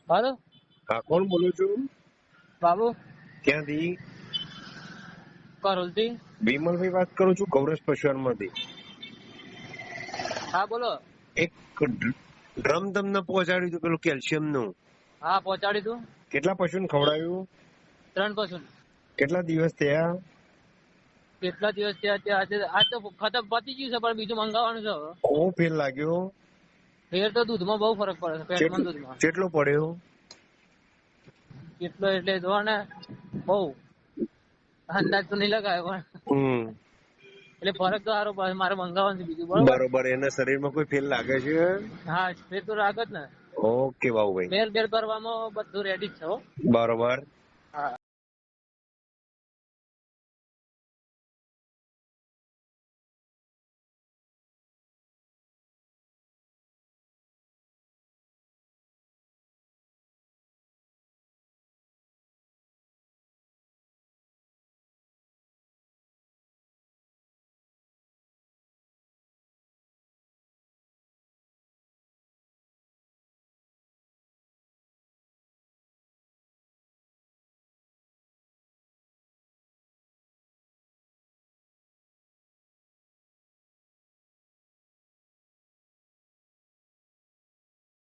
હાલો હા, કોણ બોલું છું? બાબુ ક્યાંથી? કરોલથી. વિમલભાઈ વાત કરું છું, ગૌરવ પશુઆન માંથી. હા બોલો. એક ડ્રમ તમને પહોંચાડ્યું હતું પેલું કેલ્શિયમ નું. હા પહોંચાડી તું. કેટલા પશુને ખવડાવ્યું? 3 પશુ. કેટલા દિવસ થયા? કેટલા દિવસ થયા આજે? આજ તો ખતમ પતી ગયું છે, પણ બીજું મંગાવવાનું છે હવે. કોવો ફેર લાગ્યો? ફેર તો દૂધમાં બહુ ફરક પડે છે, પેટમાં દૂધમાં. કેટલો પડ્યો? કેટલો એટલે જો ને બહુ અંદાજ તો નહીં લગાવ્યો પણ એટલે ફરક તો સારો પડે. મારે મંગાવવાનું છે બીજું. બરોબર. એના શરીરમાં કોઈ ફેર લાગે છે? હા ફેર તો રાખ જ ને. ઓકે બાબુભાઈ, ફેર કરવામાં બધું રેડી જ છે હો. બરોબર. હા.